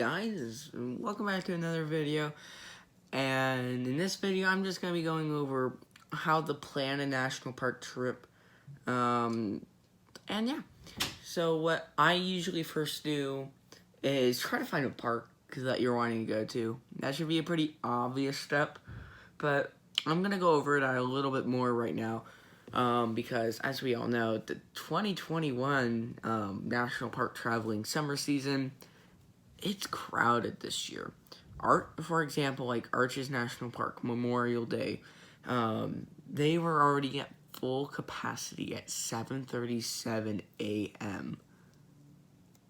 guys, welcome back to another video. And in this video I'm just going to be going over how to plan a national park trip. And yeah, so what I usually first do is try to find a park that you're wanting to go to. That should be a pretty obvious step, but I'm going to go over it a little bit more right now. Because as we all know, the 2021 National Park Traveling Summer Season, it's crowded this year. For example, like Arches National Park, Memorial Day, they were already at full capacity at 7:37 a.m.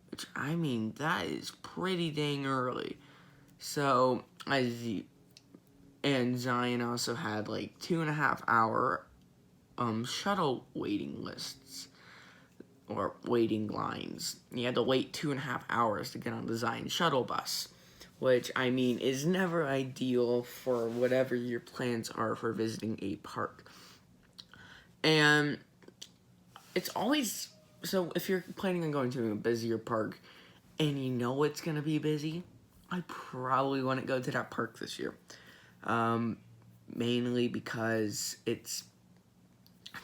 Which, I mean, that is pretty dang early. So, and Zion also had like 2.5 hour shuttle waiting lists or waiting lines. You had to wait 2.5 hours to get on the Zion shuttle bus, which, I mean, is never ideal for whatever your plans are for visiting a park. And it's always, so if you're planning on going to a busier park and you know it's going to be busy, I probably wouldn't go to that park this year. Mainly because it's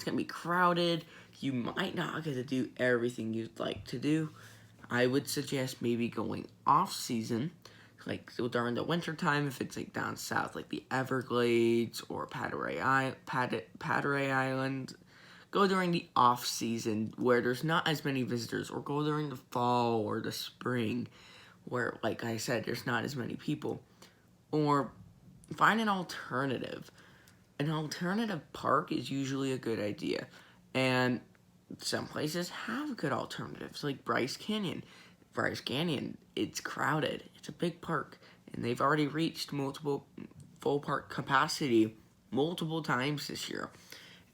going to be crowded. You might not get to do everything you'd like to do. I would suggest maybe going off season, like during the winter time, if it's like down south, like the Everglades or Padre Island. Go during the off season where there's not as many visitors, or go during the fall or the spring where, like I said, there's not as many people. Or find an alternative. An alternative park is usually a good idea, and some places have good alternatives, like Bryce Canyon. Bryce Canyon, it's crowded. It's a big park, and they've already reached multiple full park capacity multiple times this year.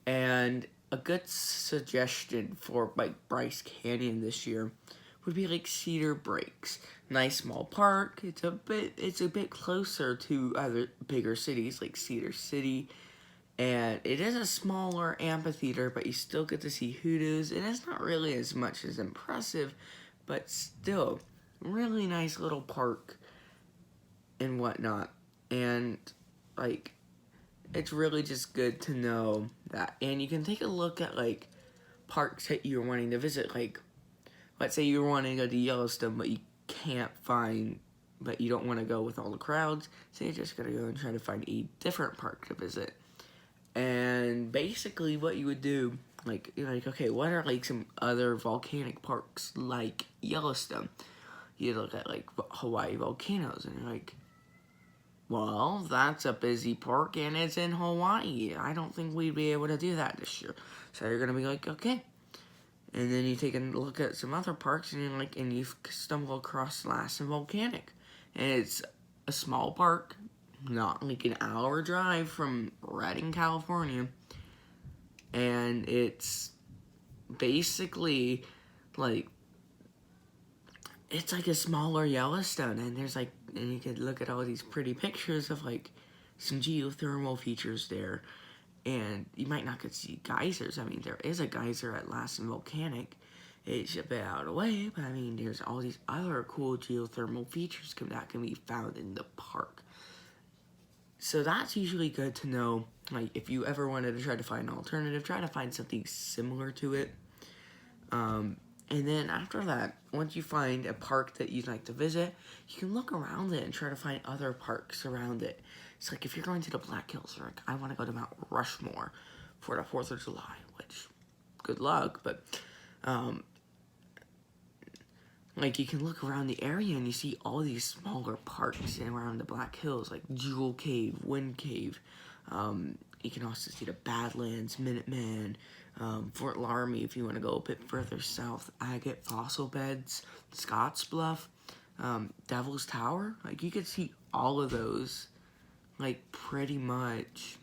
And a good suggestion for like Bryce Canyon this year would be like Cedar Breaks. Nice small park. It's a bit closer to other bigger cities like Cedar City. And it is a smaller amphitheater, but you still get to see hoodoos, and it's not really as much as impressive, but still, really nice little park and whatnot. And, like, it's really just good to know that. And you can take a look at, like, parks that you're wanting to visit. Like, let's say you're wanting to go to Yellowstone, but you don't want to go with all the crowds, so you're just going to go and try to find a different park to visit. And basically what you would do, like okay, what are like some other volcanic parks like Yellowstone? You look at like Hawaii volcanoes and you're like, well, that's a busy park and it's in Hawaii. I don't think we'd be able to do that this year. So you're gonna be like, okay. And then you take a look at some other parks and you're like, and you stumble across Lassen Volcanic. And it's a small park, not like an hour drive from Redding, California, and it's basically like, it's like a smaller Yellowstone, and and you could look at all these pretty pictures of like some geothermal features there, and you might not get to see geysers. I mean, there is a geyser at Lassen Volcanic. It's a bit out of the way, but I mean, there's all these other cool geothermal features that can be found in the park. So that's usually good to know. Like, if you ever wanted to try to find an alternative, try to find something similar to it. And then after that, once you find a park that you'd like to visit, you can look around it and try to find other parks around it. It's like if you're going to the Black Hills, or like, I want to go to Mount Rushmore for the 4th of July, which, good luck, but like, you can look around the area and you see all these smaller parks around the Black Hills, like Jewel Cave, Wind Cave. You can also see the Badlands, Minuteman, Fort Laramie if you want to go a bit further south, Agate Fossil Beds, Scottsbluff, Devil's Tower. Like, you could see all of those, like, pretty much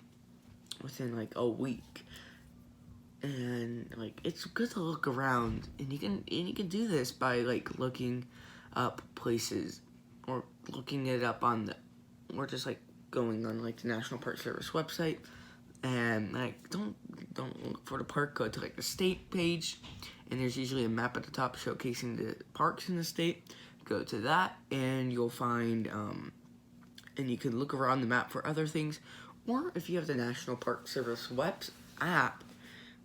within, like, a week. And like, it's good to look around, and you can do this by like looking up places, or looking it up or just like going on like the National Park Service website, and like don't look for the park. Go to like the state page, and there's usually a map at the top showcasing the parks in the state. go to that, and you'll find, and you can look around the map for other things. Or if you have the National Park Service web app,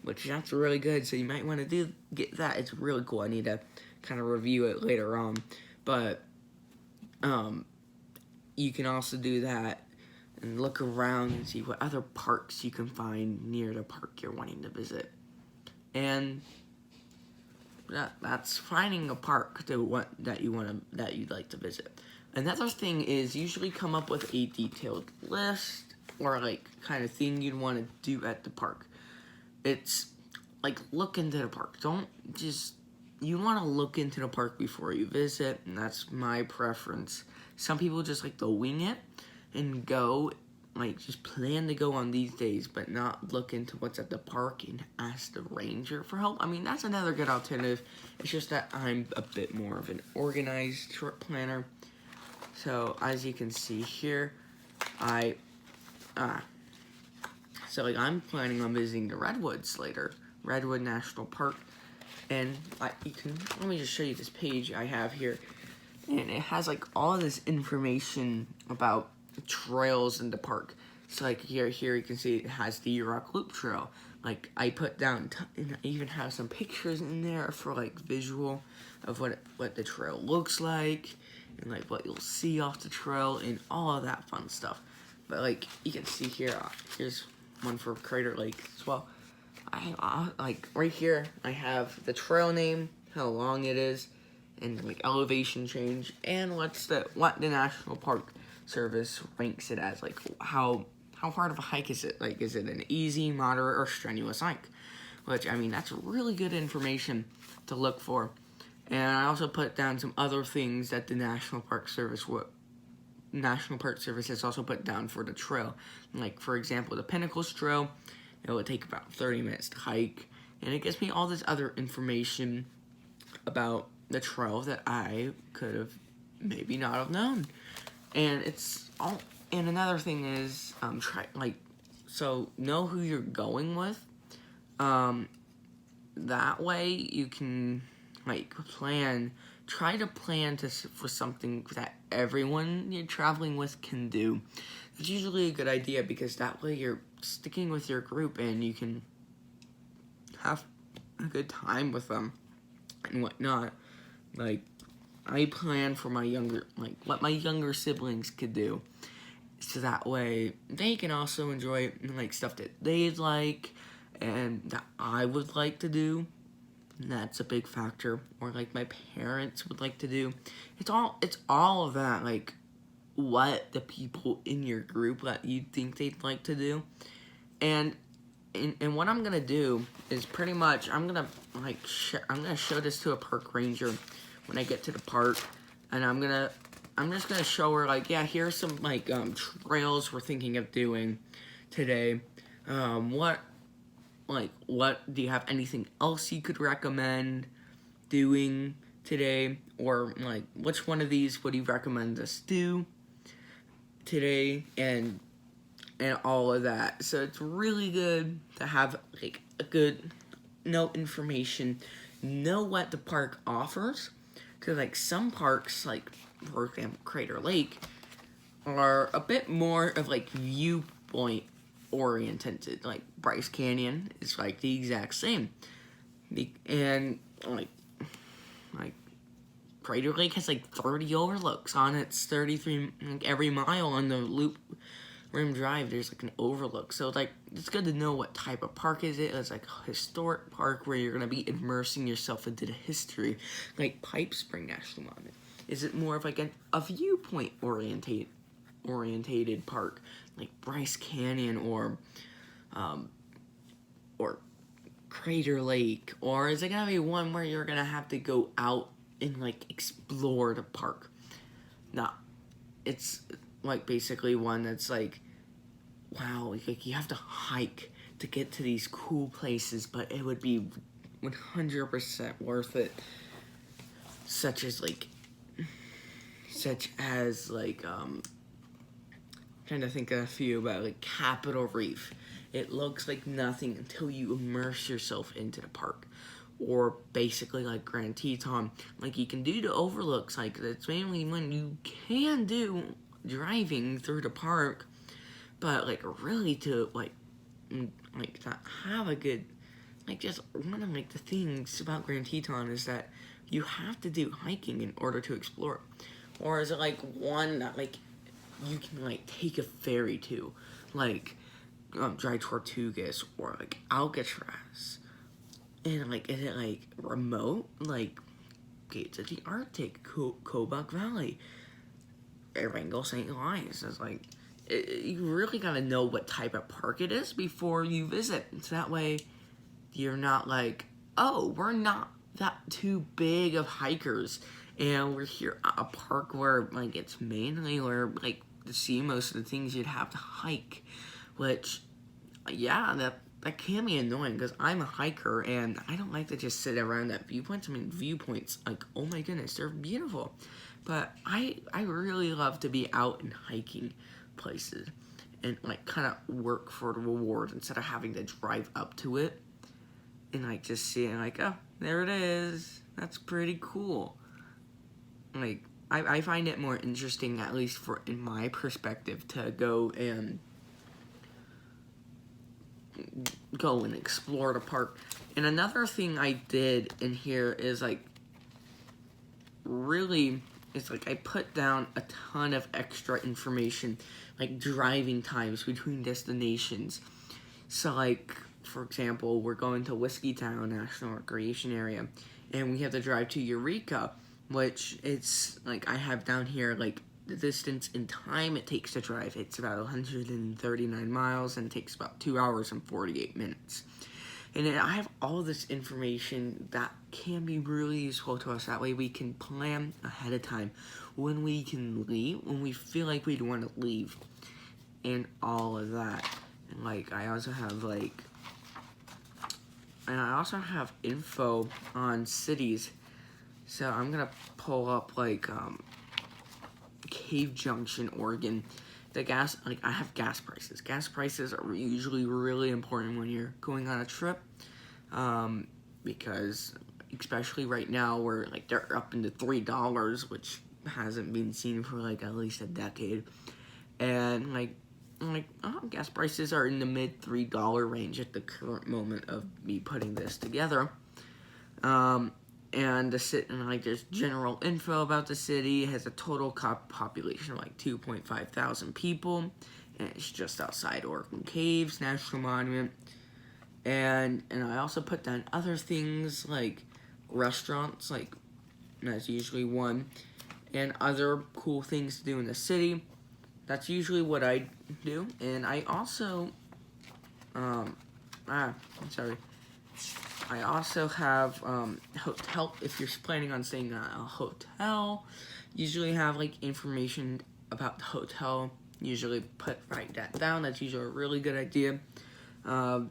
which that's really good, so you might want to get that. It's really cool. I need to kind of review it later on, but you can also do that and look around and see what other parks you can find near the park you're wanting to visit. And that's finding a park that you'd like to visit. Another thing is usually come up with a detailed list or like kind of thing you'd want to do at the park. It's like look into the park. You want to look into the park before you visit, and that's my preference. Some people just like to wing it and go, like just plan to go on these days, but not look into what's at the park and ask the ranger for help. I mean, that's another good alternative. It's just that I'm a bit more of an organized trip planner. So as you can see here, I'm planning on visiting the Redwoods later, Redwood National Park, and let me just show you this page I have here, and it has like all this information about trails in the park. So like here you can see it has the Rock Loop Trail. Like I put down, and I even have some pictures in there for like visual of what the trail looks like, and like what you'll see off the trail and all of that fun stuff. But like you can see here, here's one for Crater Lake as well. I like right here I have the trail name, how long it is, and like elevation change, and what the National Park Service ranks it as, like how hard of a hike is it? Like is it an easy, moderate, or strenuous hike? Which I mean that's really good information to look for. And I also put down some other things that the National Park Service has also put down for the trail. Like for example, the Pinnacles Trail, it would take about 30 minutes to hike, and it gives me all this other information about the trail that I could have maybe not have known. And another thing is know who you're going with. That way you can try to plan for something that everyone you're traveling with can do. It's usually a good idea because that way you're sticking with your group and you can have a good time with them and whatnot. Like I plan for what my younger siblings could do, so that way they can also enjoy like stuff that they'd like and that I would like to do. And that's a big factor. Or like my parents would like to do. It's all of that, like what the people in your group that you think they'd like to do. And what I'm gonna do is pretty much I'm gonna show this to a park ranger when I get to the park, and I'm just gonna show her like, yeah, here's some trails we're thinking of doing today. What do you have anything else you could recommend doing today, or like which one of these would you recommend us do today, and all of that. So it's really good to have like a good information, know what the park offers, because like some parks, like for example Crater Lake, are a bit more of like viewpoint oriented. Like Bryce Canyon is like the exact same, and like Crater Lake has like 30 overlooks on its 33, like every mile on the Loop Rim Drive there's like an overlook. So like it's good to know what type of park is it. It's like a historic park where you're gonna be immersing yourself into the history, like Pipe Spring National Monument. Is it more of like a viewpoint orientated park like Bryce Canyon or Crater Lake, or is it gonna be one where you're gonna have to go out and like explore the park? No, it's like basically one that's like, wow, like you have to hike to get to these cool places, but it would be 100% worth it. Such as trying to think of a few about like Capitol Reef. It looks like nothing until you immerse yourself into the park. or basically like Grand Teton. Like you can do the overlooks, like that's mainly when you can do driving through the park, but like really to like to have a good, like just one of like the things about Grand Teton is that you have to do hiking in order to explore, or is it like one that like you can like take a ferry to, like Dry Tortugas or like Alcatraz, and like is it like remote, like Gates of the Arctic, Kobuk Valley, Erangel St. Elias? It's like you really gotta know what type of park it is before you visit, so that way you're not like, oh, we're not that too big of hikers, and we're here at a park where like it's mainly where like to see most of the things you'd have to hike, which yeah, that can be annoying because I'm a hiker and I don't like to just sit around at viewpoints. I mean, viewpoints, like, oh my goodness, they're beautiful, but I really love to be out and hiking places and like kind of work for the reward instead of having to drive up to it and like just seeing like, oh, there it is, that's pretty cool. Like I find it more interesting, at least for in my perspective, to go and explore the park. And another thing I did in here is like really, it's like I put down a ton of extra information, like driving times between destinations. So like, for example, we're going to Whiskeytown National Recreation Area, and we have to drive to Eureka, which it's like I have down here like the distance in time it takes to drive. It's about 139 miles and it takes about 2 hours and 48 minutes. And I have all this information that can be really useful to us. That way we can plan ahead of time when we can leave, when we feel like we'd want to leave, and all of that. And like I also have info on cities. So I'm gonna pull up like Cave Junction, Oregon. The gas, like I have gas prices. Gas prices are usually really important when you're going on a trip, because especially right now where like they're up into $3, which hasn't been seen for like at least a decade, and gas prices are in the mid $3 range at the current moment of me putting this together. And there's general info about the city. It has a total population of like 2.5 thousand people, and it's just outside Oregon Caves National Monument. And I also put down other things like restaurants, like that's usually one, and other cool things to do in the city. That's usually what I do. And I also, I also have hotel. If you're planning on staying at a hotel, usually have like information about the hotel. Usually write that down. That's usually a really good idea. Or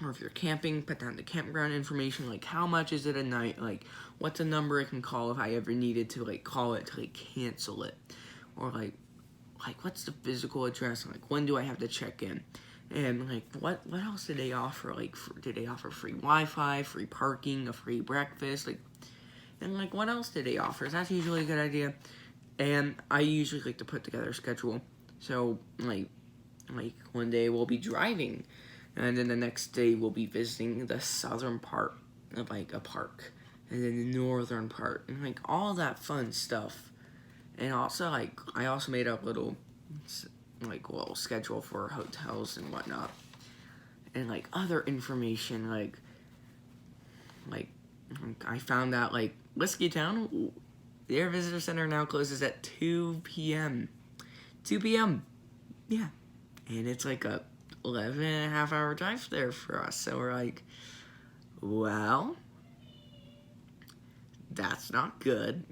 if you're camping, put down the campground information, like how much is it a night, like what's a number I can call if I ever needed to like call it to like cancel it, or like what's the physical address, like when do I have to check in. And like, what else did they offer? Like, did they offer free Wi-Fi, free parking, a free breakfast? Like, and like, what else did they offer? That's usually a good idea. And I usually like to put together a schedule. So like one day we'll be driving, and then the next day we'll be visiting the southern part of like a park, and then the northern part, and like all that fun stuff. And also like, I also made up little schedule for hotels and whatnot, and like other information, like I found out like Whiskeytown, their visitor center now closes at 2 p.m. Yeah, and it's like a 11.5 hour drive there for us. So we're like, well, that's not good.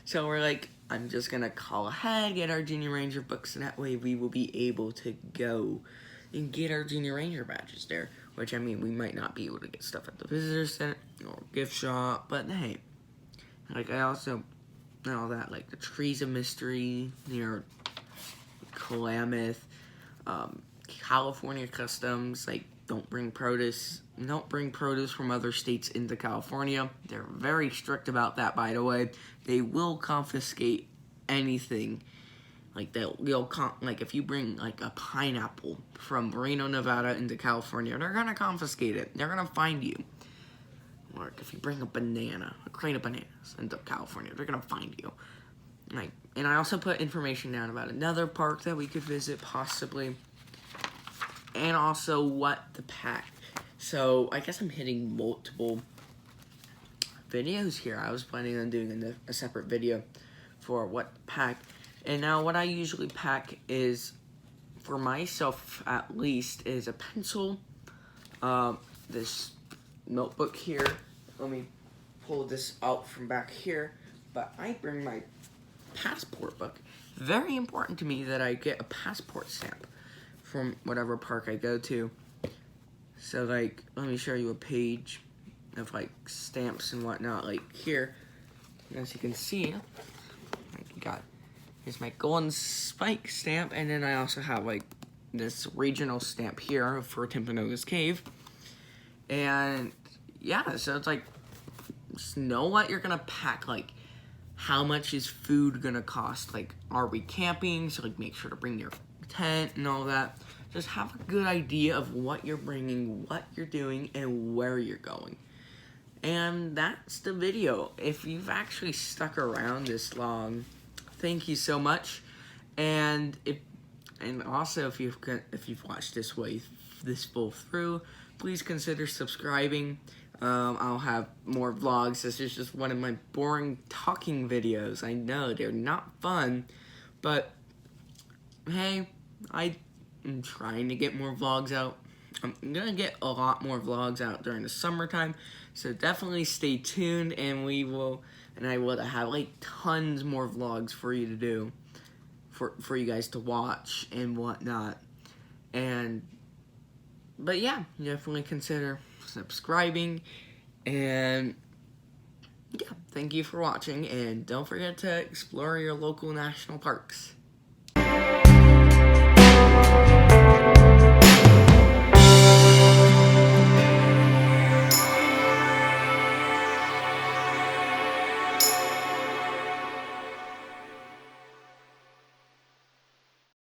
So we're like, I'm just gonna call ahead, get our Junior Ranger books, and that way we will be able to go and get our Junior Ranger badges there. Which, I mean, we might not be able to get stuff at the visitor center or gift shop, but hey, like I also know that like the Trees of Mystery near Klamath, California Customs, like don't bring produce don't bring produce from other states into California. They're very strict about that, by the way. They will confiscate anything. Like like if you bring like a pineapple from Reno, Nevada into California, they're gonna confiscate it. They're gonna find you. Or if you bring a crate of bananas into California, they're gonna find you. Like, and I also put information down about another park that we could visit possibly, and also what to pack. So I guess I'm hitting multiple videos here. I was planning on doing a separate video for what to pack. And now what I usually pack is, for myself at least, is a pencil, this notebook here. Let me pull this out from back here. But I bring my passport book. Very important to me that I get a passport stamp from whatever park I go to. So like, let me show you a page of like stamps and whatnot. Like here, as you can see, here's my golden spike stamp, and then I also have like this regional stamp here for Timpanogos Cave. And yeah, so it's like, just know what you're gonna pack. Like, how much is food gonna cost? Like, are we camping? So like, make sure to bring your tent and all that. Just have a good idea of what you're bringing, what you're doing, and where you're going. And that's the video. If you've actually stuck around this long, thank you so much. And also if you've watched this full through, please consider subscribing. I'll have more vlogs. This is just one of my boring talking videos. I know they're not fun, but hey, I'm trying to get more vlogs out. I'm gonna get a lot more vlogs out during the summertime, so definitely stay tuned, and I will have like tons more vlogs for you to do, for you guys to watch and whatnot. But yeah, definitely consider subscribing, and yeah, thank you for watching, and don't forget to explore your local national parks.